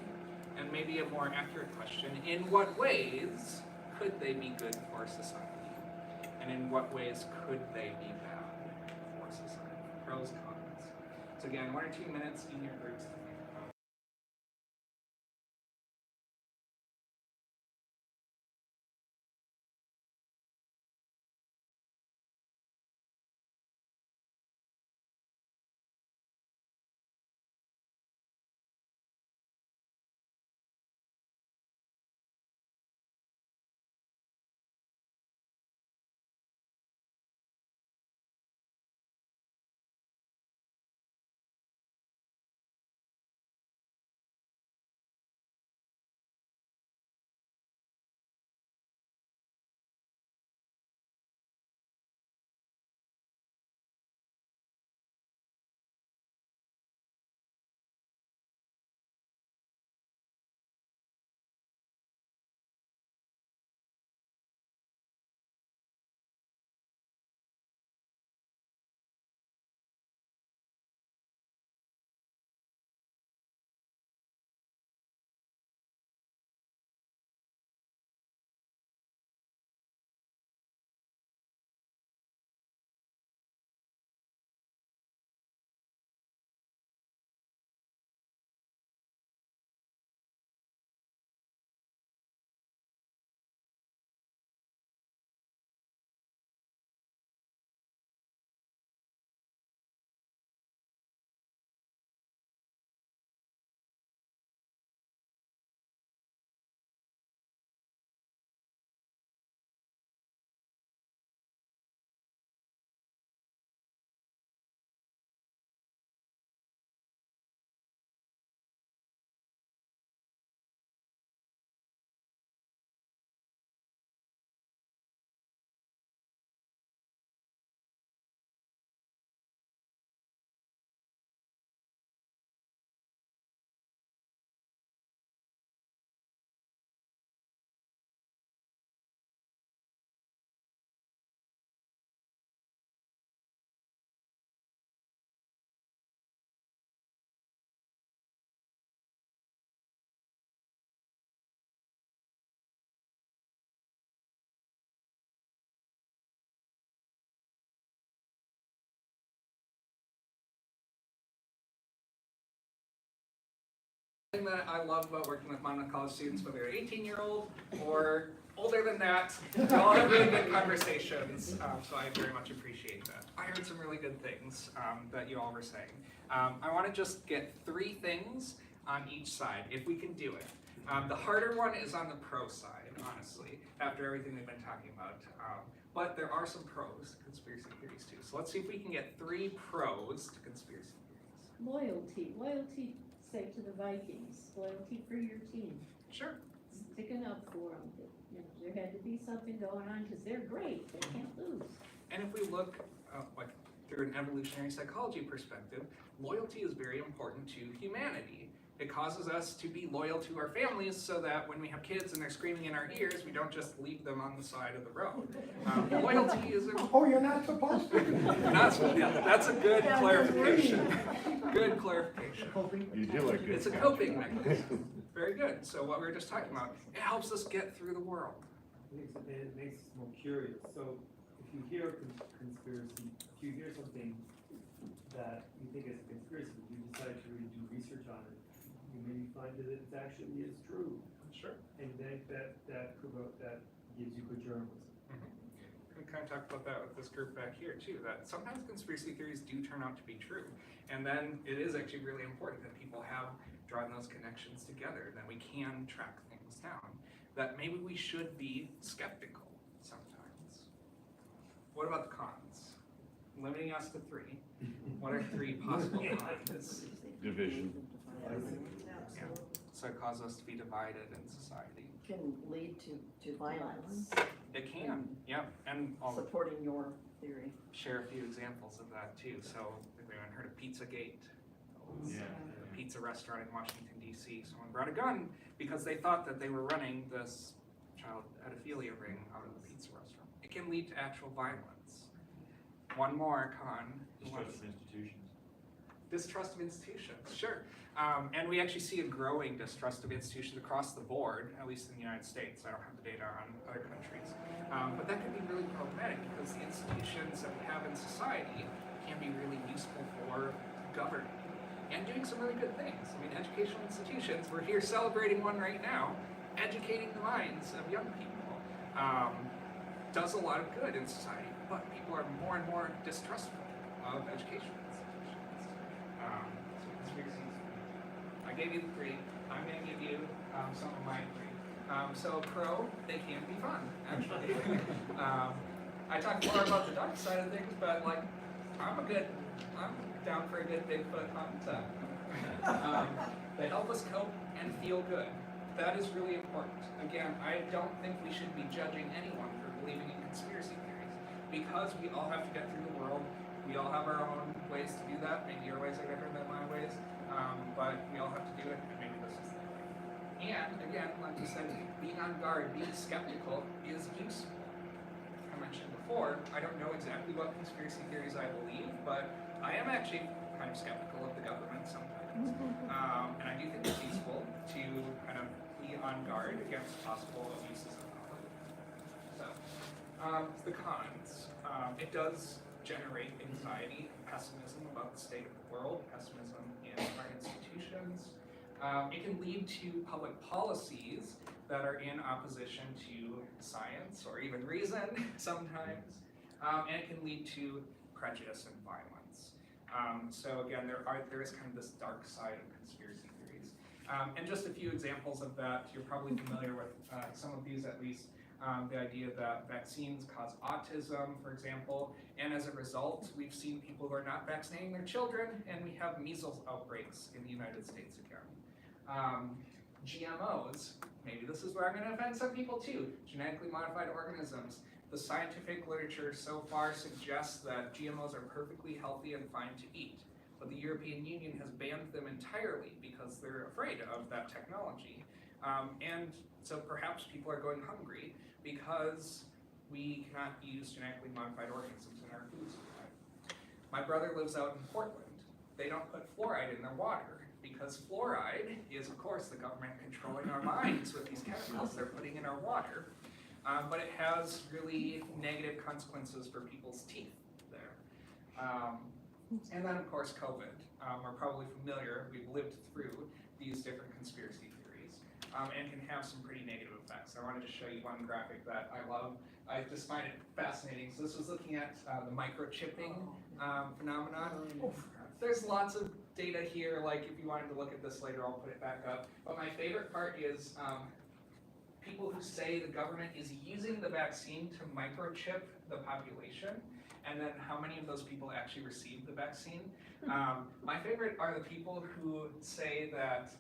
F: And maybe a more accurate question, in what ways could they be good for society? And in what ways could they be bad for society? Pros, cons. So again, 1 or 2 minutes in your groups to think about. Thing that I love about working with Monmouth College students, whether they're 18-year-old or older than that. We all have really good conversations, so I very much appreciate that. I heard some really good things that you all were saying. I want to just get 3 things on each side, if we can do it. The harder one is on the pro side, honestly, after everything we've been talking about. But there are some pros to conspiracy theories too. So let's see if we can get 3 pros to conspiracy theories.
L: Loyalty, say to the Vikings, loyalty for your team,
F: Sure.
L: sticking up for them. You know, there had to be something going on because they're great, they can't lose.
F: And if we look like through an evolutionary psychology perspective, loyalty is very important to humanity. It causes us to be loyal to our families so that when we have kids and they're screaming in our ears, we don't just leave them on the side of the road. Loyalty is a...
H: Oh, you're not supposed to.
F: That's a good clarification. Good clarification.
C: You do look good.
F: It's a coping mechanism. Very good. So what we were just talking about, it helps us get through the world.
I: It makes us more curious. So if you hear conspiracy, if you hear something that you think is a conspiracy, but you decide to really do research on it, you maybe find that it actually is true.
F: Sure.
I: And then that gives you good journalism.
F: We kind of talked about that with this group back here too, that sometimes conspiracy theories do turn out to be true. And then it is actually really important that people have drawn those connections together, that we can track things down, that maybe we should be skeptical sometimes. What about the cons? Limiting us to 3. What are 3 possible cons?
C: Division.
F: Yeah. So it causes us to be divided in society.
D: Can lead to violence,
F: It can, yep. And I'll
D: supporting your theory.
F: share a few examples of that too. So if anyone heard of Pizzagate? A pizza restaurant in Washington, D.C. Someone brought a gun because they thought that they were running this child pedophilia ring out of the pizza restaurant. It can lead to actual violence. One more con.
G: Distrust of institutions.
F: Distrust of institutions, sure. And we actually see a growing distrust of institutions across the board, at least in the United States. I don't have the data on other countries. But that can be really problematic because the institutions that we have in society can be really useful for governing and doing some really good things. I mean, educational institutions, we're here celebrating one right now, educating the minds of young people, does a lot of good in society, but people are more and more distrustful of educational institutions. So conspiracies, I gave you the 3, I'm going to give you some of my 3. So pro, they can be fun, actually. I talked more about the dark side of things, but like, I'm down for a good Bigfoot hunt. They help us cope and feel good. That is really important. Again, I don't think we should be judging anyone for believing in conspiracy theories because we all have to get through the world. We all have our own ways to do that. Maybe your ways are different than my ways, but we all have to do it, and maybe this is the way. And again, like you said, being on guard, being skeptical is useful. I mentioned before, I don't know exactly what conspiracy theories I believe, but I am actually kind of skeptical of the government sometimes. And I do think it's useful to kind of be on guard against possible abuses of power. So, the cons. It does generate anxiety and pessimism about the state of the world, pessimism in our institutions. It can lead to public policies that are in opposition to science or even reason sometimes, and it can lead to prejudice and violence. So again, there is kind of this dark side of conspiracy theories. And just a few examples of that, you're probably familiar with some of these at least. The idea that vaccines cause autism, for example, and as a result, we've seen people who are not vaccinating their children, and we have measles outbreaks in the United States again. GMOs, maybe this is where I'm going to offend some people too, genetically modified organisms. The scientific literature so far suggests that GMOs are perfectly healthy and fine to eat, but the European Union has banned them entirely because they're afraid of that technology. And so perhaps people are going hungry because we cannot use genetically modified organisms in our food supply. My brother lives out in Portland. They don't put fluoride in their water because fluoride is, of course, the government controlling our minds with these chemicals they're putting in our water. But it has really negative consequences for people's teeth there. And then, of course, COVID. We're probably familiar, we've lived through these different conspiracy theories. and can have some pretty negative effects. I wanted to show you one graphic that I love. I just find it fascinating. So this was looking at the microchipping phenomenon. There's lots of data here, like if you wanted to look at this later, I'll put it back up. But my favorite part is people who say the government is using the vaccine to microchip the population, and then how many of those people actually received the vaccine. My favorite are the people who say that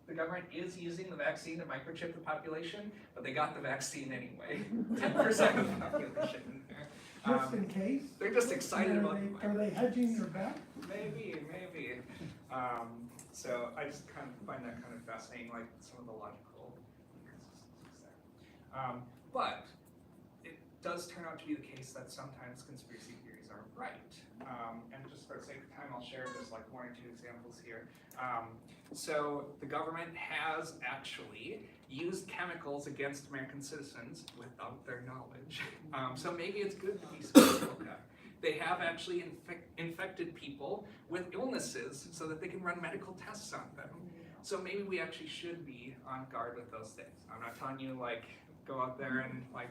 F: the government is using the vaccine to microchip the population, but they got the vaccine anyway. 10% of the population in there.
H: Just in case?
F: They're just excited about the
H: Are they hedging your bet?
F: Maybe. So I just kind of find that kind of fascinating, like some of the logical inconsistencies there. But it does turn out to be the case that sometimes conspiracy theories are right. And just for the sake of time, I'll share just like one or two examples here. So the government has actually used chemicals against American citizens without their knowledge. So maybe it's good to be skeptical. They have actually infected people with illnesses so that they can run medical tests on them. So maybe we actually should be on guard with those things. I'm not telling you like go out there and like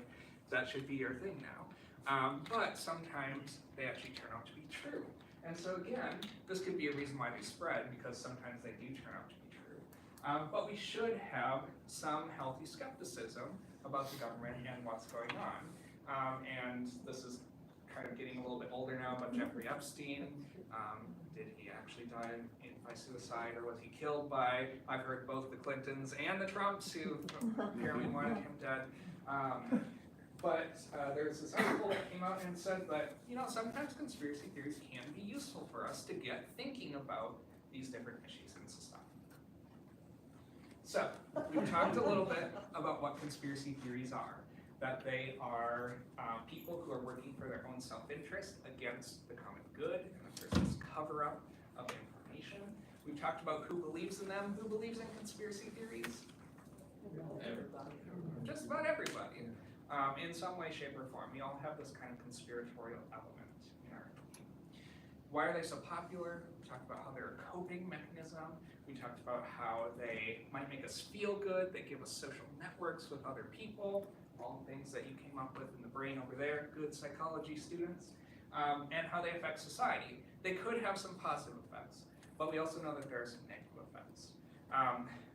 F: that should be your thing now. But sometimes they actually turn out to be true. And so again, this could be a reason why they spread, because sometimes they do turn out to be true. But we should have some healthy skepticism about the government and what's going on. And this is kind of getting a little bit older now, but Jeffrey Epstein, did he actually die by suicide, or was he killed by, I've heard both the Clintons and the Trumps who apparently wanted him dead. But there's this article that came out and said that, you know, sometimes conspiracy theories can be useful for us to get thinking about these different issues in society. So, we've talked a little bit about what conspiracy theories are. That they are people who are working for their own self-interest against the common good, and that there's this cover-up of information. We've talked about who believes in them. Who believes in conspiracy theories?
E: Everybody.
F: Just about everybody. In some way, shape, or form. We all have this kind of conspiratorial element in our thinking. Why are they so popular? We talked about how they're a coping mechanism. We talked about how they might make us feel good. They give us social networks with other people. All the things that you came up with in the brain over there, good psychology students, and how they affect society. They could have some positive effects, but we also know that there are some negative effects.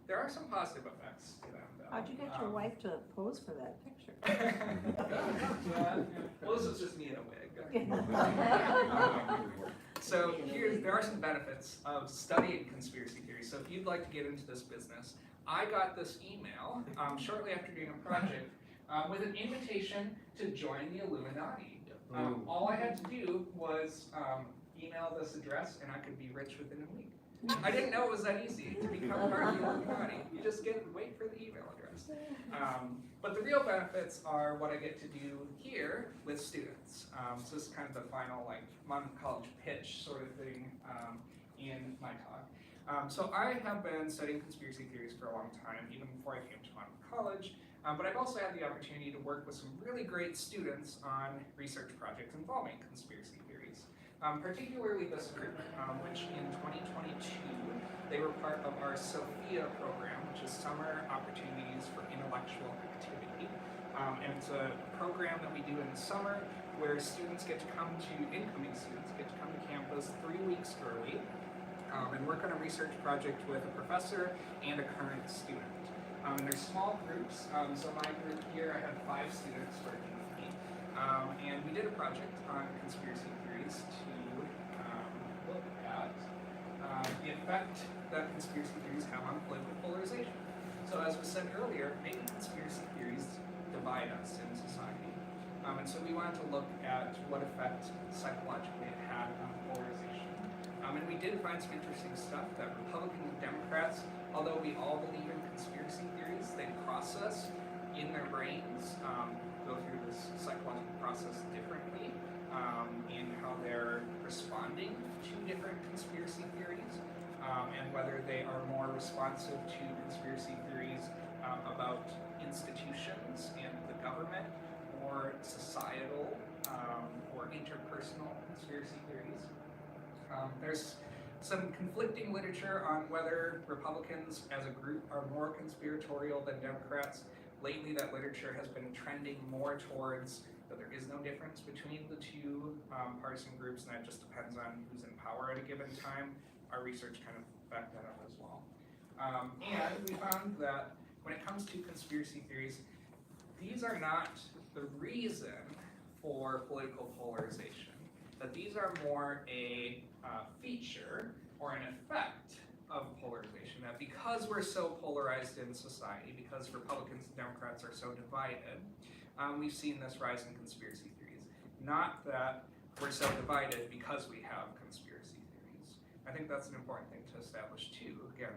F: There are some positive effects to them, though.
J: How'd you get your wife to pose for that picture?
F: Yeah. Well, this is just me in a wig. So there are some benefits of studying conspiracy theories. So if you'd like to get into this business, I got this email shortly after doing a project with an invitation to join the Illuminati. All I had to do was email this address and I could be rich within a week. I didn't know it was that easy to become part of the Illuminati. You just wait for the email address. But the real benefits are what I get to do here with students. So this is kind of the final like Monmouth College pitch sort of thing in my talk. So I have been studying conspiracy theories for a long time, even before I came to Monmouth College. But I've also had the opportunity to work with some really great students on research projects involving conspiracy theories. Particularly this group, which in 2022, they were part of our SOPHIA program, which is Summer Opportunities for Intellectual Activity. And it's a program that we do in the summer where students get to come to, incoming students get to come to campus 3 weeks early and work on a research project with a professor and a current student. And there's small groups, so my group here, I had 5 students working with me. And we did a project on conspiracy theories to look at the effect that conspiracy theories have on political polarization. So as was said earlier, maybe conspiracy theories divide us in society. And so we wanted to look at what effect psychologically it had on polarization. And we did find some interesting stuff that Republicans and Democrats, although we all believe in conspiracy theories, they process in their brains, go through this psychological process differently in how they're responding to different conspiracy theories, and whether they are more responsive to conspiracy theories about institutions and the government, or societal or interpersonal conspiracy theories. There's some conflicting literature on whether Republicans as a group are more conspiratorial than Democrats. Lately, that literature has been trending more towards that there is no difference between the two partisan groups, and that just depends on who's in power at a given time. Our research kind of backed that up as well. And we found that when it comes to conspiracy theories, these are not the reason for political polarization. That these are more a feature or an effect of polarization. That because we're so polarized in society, because Republicans and Democrats are so divided, we've seen this rise in conspiracy theories. Not that we're so divided because we have conspiracy theories. I think that's an important thing to establish too. Again,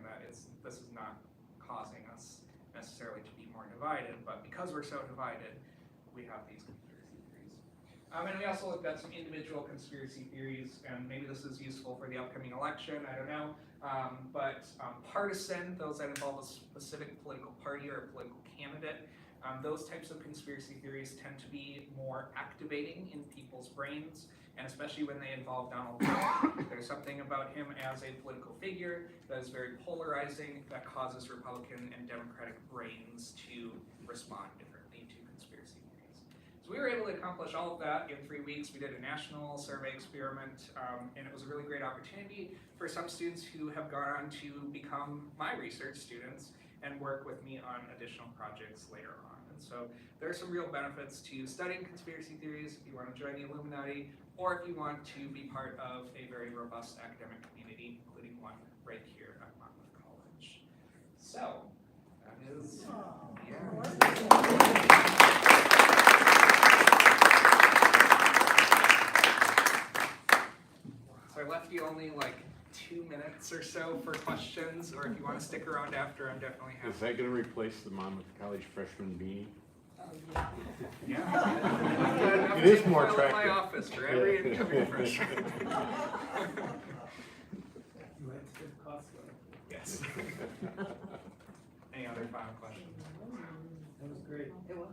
F: this is not causing us necessarily to be more divided, but because we're so divided, we have these conspiracy theories. And we also looked at some individual conspiracy theories, and maybe this is useful for the upcoming election, I don't know. But partisan, those that involve a specific political party or a political candidate, those types of conspiracy theories tend to be more activating in people's brains, and especially when they involve Donald Trump. There's something about him as a political figure that is very polarizing, that causes Republican and Democratic brains to respond differently to conspiracy theories. So we were able to accomplish all of that in 3 weeks. We did a national survey experiment, and it was a really great opportunity for some students who have gone on to become my research students and work with me on additional projects later on. And so there are some real benefits to studying conspiracy theories if you want to join the Illuminati, or if you want to be part of a very robust academic community, including one right here at Monmouth College. So, that is, So I left you only like 2 minutes or so for questions, or if you want to stick around after, I'm definitely happy.
C: Is that going to replace the Monmouth College freshman beanie?
F: Yeah.
C: It is more
F: In
C: attractive.
F: my office for every incoming freshman.
I: You went to Costco.
F: Yes. Any other final questions?
I: That was great.
D: It was.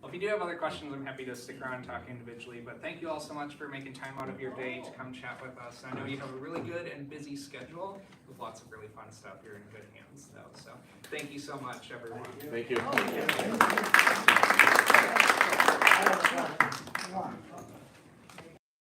F: Well, if you do have other questions, I'm happy to stick around and talk individually, but thank you all so much for making time out of your day to come chat with us. I know you have a really good and busy schedule with lots of really fun stuff. You're in good hands though, so thank you so much, everyone.
C: Thank you.
H: Wow.